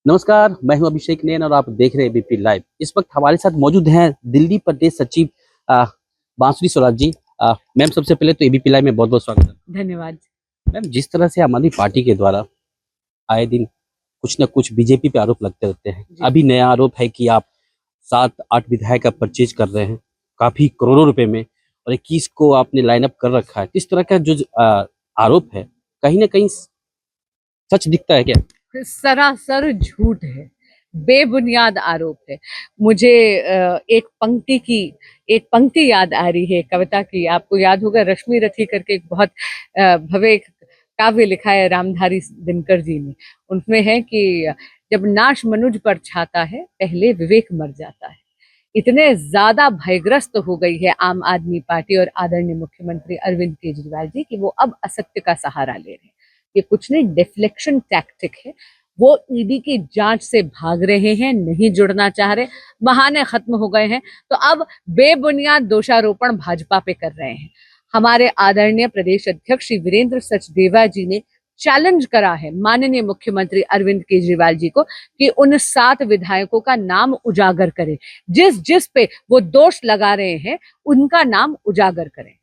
नमस्कार, मैं हूं अभिषेक नैन और आप देख रहे हैं एबीपी लाइव। इस वक्त हमारे साथ मौजूद हैं दिल्ली प्रदेश सचिव बांसुरी स्वराज जी। मैम, सबसे पहले तो एबीपी लाइव में बहुत बहुत स्वागत है। धन्यवाद। मैम, जिस तरह से आम आदमी पार्टी के द्वारा आए दिन कुछ न कुछ बीजेपी पे आरोप लगते रहते हैं, अभी नया आरोप है कि आप 7-8 विधायक का परचेज कर रहे हैं काफी करोड़ों रुपए में, और 21 को आपने लाइनअप कर रखा है। इस तरह का जो आरोप है, कहीं ना कहीं सच दिखता है क्या? सरासर झूठ है, बेबुनियाद आरोप है। मुझे एक पंक्ति याद आ रही है कविता की। आपको याद होगा, रश्मि रथी करके एक बहुत भव्य एक काव्य लिखा है रामधारी दिनकर जी ने। उनमें है कि जब नाश मनुज पर छाता है, पहले विवेक मर जाता है। इतने ज्यादा भयग्रस्त हो गई है आम आदमी पार्टी और आदरणीय मुख्यमंत्री अरविंद केजरीवाल जी कि वो अब असत्य का सहारा ले रहे हैं। ये कुछ नहीं, डिफ्लेक्शन टैक्टिक है। वो ईडी की जांच से भाग रहे हैं, नहीं जुड़ना चाह रहे, बहाने खत्म हो गए हैं, तो अब बेबुनियाद दोषारोपण भाजपा पे कर रहे हैं। हमारे आदरणीय प्रदेश अध्यक्ष श्री वीरेंद्र सचदेवा जी ने चैलेंज करा है माननीय मुख्यमंत्री अरविंद केजरीवाल जी को कि उन 7 विधायकों का नाम उजागर करें, जिस जिस पे वो दोष लगा रहे हैं उनका नाम उजागर करें।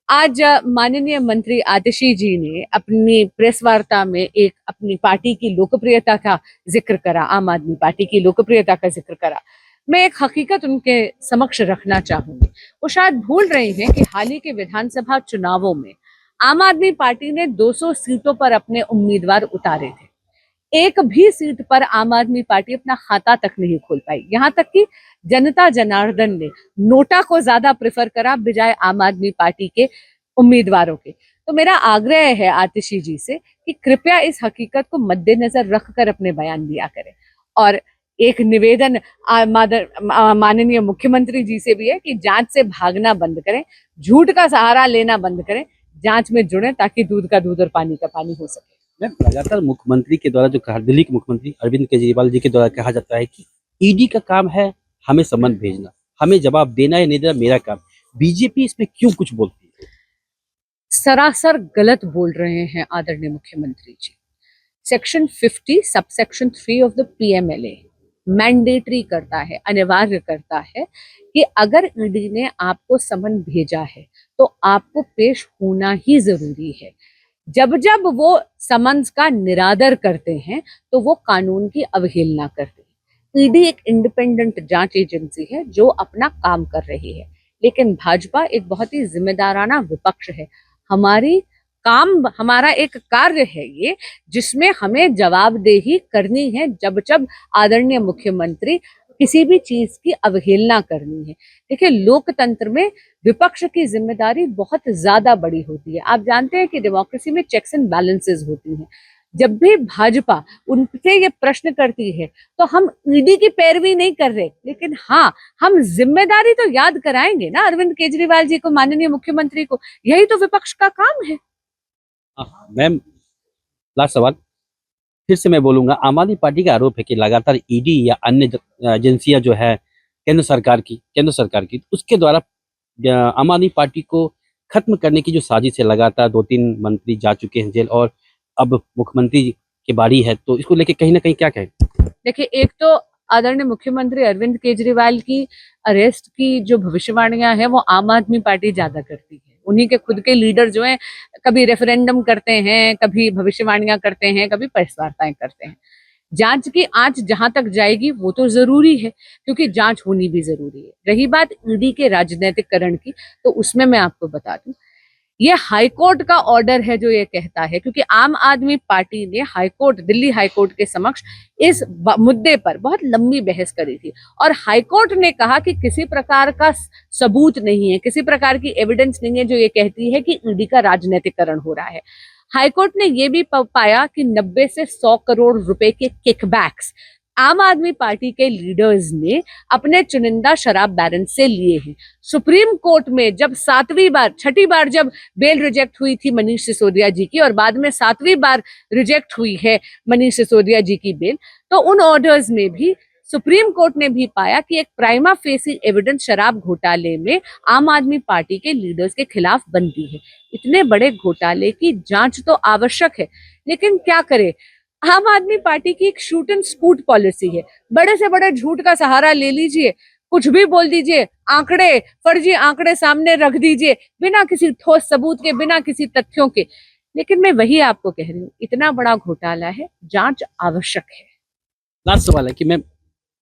आज माननीय मंत्री आतिशी जी ने अपनी प्रेस वार्ता में एक अपनी पार्टी की लोकप्रियता का जिक्र करा, आम आदमी पार्टी की लोकप्रियता का जिक्र करा। मैं एक हकीकत उनके समक्ष रखना चाहूंगी। वो शायद भूल रहे हैं कि हाल ही के विधानसभा चुनावों में आम आदमी पार्टी ने 200 सीटों पर अपने उम्मीदवार उतारे थे। एक भी सीट पर आम आदमी पार्टी अपना खाता तक नहीं खोल पाई। यहाँ तक कि जनता जनार्दन ने नोटा को ज्यादा प्रेफर करा बजाय आम आदमी पार्टी के उम्मीदवारों के। तो मेरा आग्रह है आतिशी जी से कि कृपया इस हकीकत को मद्देनजर रखकर अपने बयान दिया करें। और एक निवेदन माननीय मुख्यमंत्री जी से भी है कि जांच से भागना बंद करें, झूठ का सहारा लेना बंद करें, जांच में जुड़े ताकि दूध का दूध और पानी का पानी हो सके। लगातार मुख्यमंत्री के द्वारा जो कहा, दिल्ली के मुख्यमंत्री अरविंद केजरीवाल जी के द्वारा कहा जाता है कि ईडी का काम है हमें समन भेजना, हमें जवाब देना या नहीं देना मेरा काम। बीजेपी इसमें क्यों कुछ बोलती है? सरासर गलत बोल रहे हैं आदरणीय मुख्यमंत्री ji. Section 50 subsection 3 of the PMLA mandatory करता है, अनिवार्य करता है कि अगर ईडी ने आपको समन भेजा है तो आपको पेश होना ही जरूरी है। जब जब वो समन्स का निरादर करते हैं तो वो कानून की अवहेलना करते हैं। ईडी एक इंडिपेंडेंट जांच एजेंसी है जो अपना काम कर रही है, लेकिन भाजपा एक बहुत ही जिम्मेदाराना विपक्ष है। हमारा एक कार्य है ये, जिसमें हमें जवाबदेही करनी है जब जब आदरणीय मुख्यमंत्री किसी भी चीज की अवहेलना करनी है। देखिए, लोकतंत्र में विपक्ष की जिम्मेदारी बहुत ज्यादा बड़ी होती है। आप जानते हैं कि डेमोक्रेसी में चेक्स एंड बैलेंसेस होती हैं। जब भी भाजपा उनसे ये प्रश्न करती है तो हम ईडी की पैरवी नहीं कर रहे, लेकिन हाँ, हम जिम्मेदारी तो याद कराएंगे ना अरविंद केजरीवाल जी को, माननीय मुख्यमंत्री को। यही तो विपक्ष का काम है। मैम, लास्ट सवाल फिर से मैं बोलूंगा। आम आदमी पार्टी का आरोप है कि लगातार ईडी या अन्य एजेंसियां जो है केंद्र सरकार की उसके द्वारा आम आदमी पार्टी को खत्म करने की जो साजिश है, लगातार 2-3 मंत्री जा चुके हैं जेल और अब मुख्यमंत्री की बारी है, तो इसको लेके कहीं ना कहीं क्या कहें? देखिए, एक तो आदरणीय मुख्यमंत्री अरविंद केजरीवाल की अरेस्ट की जो भविष्यवाणियां हैं वो आम आदमी पार्टी ज्यादा करती है। उन्हीं के खुद के लीडर जो हैं कभी रेफरेंडम करते हैं, कभी भविष्यवाणियां करते हैं, कभी प्रेस वार्ताएं करते हैं। जांच की आंच जहां तक जाएगी वो तो जरूरी है, क्योंकि जांच होनी भी जरूरी है। रही बात ईडी के राजनीतिकरण की, तो उसमें मैं आपको बता दूं, ये हाईकोर्ट का ऑर्डर है जो ये कहता है, क्योंकि आम आदमी पार्टी ने दिल्ली हाईकोर्ट के समक्ष इस मुद्दे पर बहुत लंबी बहस करी थी और हाईकोर्ट ने कहा कि किसी प्रकार का सबूत नहीं है, किसी प्रकार की एविडेंस नहीं है जो ये कहती है कि ईडी का राजनीतिकरण हो रहा है। हाईकोर्ट ने ये भी पाया कि 90 से 100 करोड़ रुपए के किकबैक्स आम आदमी पार्टी के लीडर्स ने अपने चुनिंदा शराब बैरन से लिए हैं। सुप्रीम कोर्ट में जब छठी बार जब बेल रिजेक्ट हुई थी मनीष सिसोदिया जी की, और बाद में 7वीं बार रिजेक्ट हुई है मनीष सिसोदिया जी की बेल, तो उन ऑर्डर्स में भी सुप्रीम कोर्ट ने भी पाया कि एक प्राइमा फेसी एविडेंस शराब घोटाले में आम आदमी पार्टी के लीडर्स के खिलाफ बनती है। इतने बड़े घोटाले की जांच तो आवश्यक है, लेकिन क्या करे, आम आदमी पार्टी की एक शूट एंड स्पूट पॉलिसी है। बड़े से बड़े झूठ का सहारा ले लीजिए, कुछ भी बोल दीजिए, आंकड़े, फर्जी आंकड़े सामने रख दीजिए, बिना किसी ठोस सबूत के, बिना किसी तथ्यों के। लेकिन मैं वही आपको कह रही हूँ, इतना बड़ा घोटाला है, जांच आवश्यक है। लास्ट सवाल है कि मैम,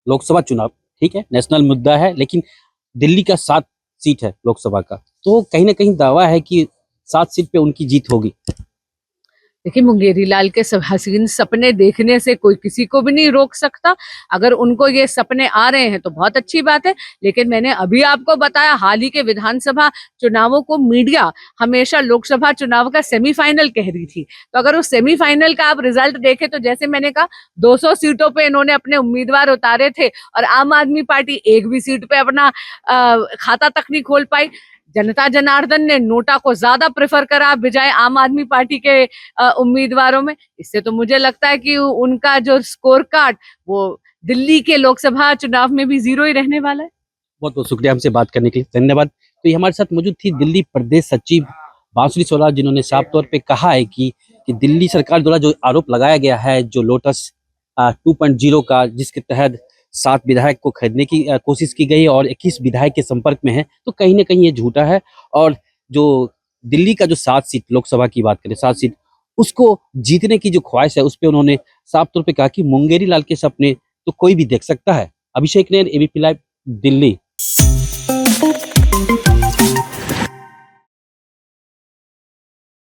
लोकसभा चुनाव ठीक है, नेशनल मुद्दा है, लेकिन दिल्ली का 7 सीट है लोकसभा का, तो कहीं ना कहीं दावा है कि 7 सीट पे उनकी जीत होगी। देखिए, मुंगेरी लाल के सब हसीन सपने देखने से कोई किसी को भी नहीं रोक सकता। अगर उनको ये सपने आ रहे हैं तो बहुत अच्छी बात है, लेकिन मैंने अभी आपको बताया, हाल ही के विधानसभा चुनावों को मीडिया हमेशा लोकसभा चुनाव का सेमीफाइनल कह रही थी। तो अगर उस सेमीफाइनल का आप रिजल्ट देखें तो जैसे मैंने कहा, 200 सीटों पे इन्होंने अपने उम्मीदवार उतारे थे और आम आदमी पार्टी एक भी सीट पे अपना खाता तक नहीं खोल पाई। जनता जनार्दन ने नोटा को ज्यादा प्रेफर करा बजाय आम आदमी पार्टी के उम्मीदवारों में। इससे तो मुझे लगता है कि उनका जो स्कोर कार्ड वो दिल्ली के लोकसभा चुनाव में भी 0 ही रहने वाला है। बहुत बहुत शुक्रिया हमसे बात करने के लिए, धन्यवाद। तो ये हमारे साथ मौजूद थी दिल्ली प्रदेश सचिव बांसुरी सोलार, जिन्होंने साफ तौर पे कहा है कि दिल्ली सरकार द्वारा जो आरोप लगाया गया है, जो लोटस 2.0 का, जिसके तहत 7 विधायक को खरीदने की कोशिश की गई और 21 विधायक के संपर्क में है, तो कहीं ना कहीं ये झूठा है। और जो दिल्ली का जो 7 सीट लोकसभा की बात करें, 7 सीट उसको जीतने की जो ख्वाहिश है, उस पर उन्होंने साफ तौर पे कहा कि मुंगेरी लाल के सपने तो कोई भी देख सकता है। अभिषेक नैन, एबीपी लाइव, दिल्ली।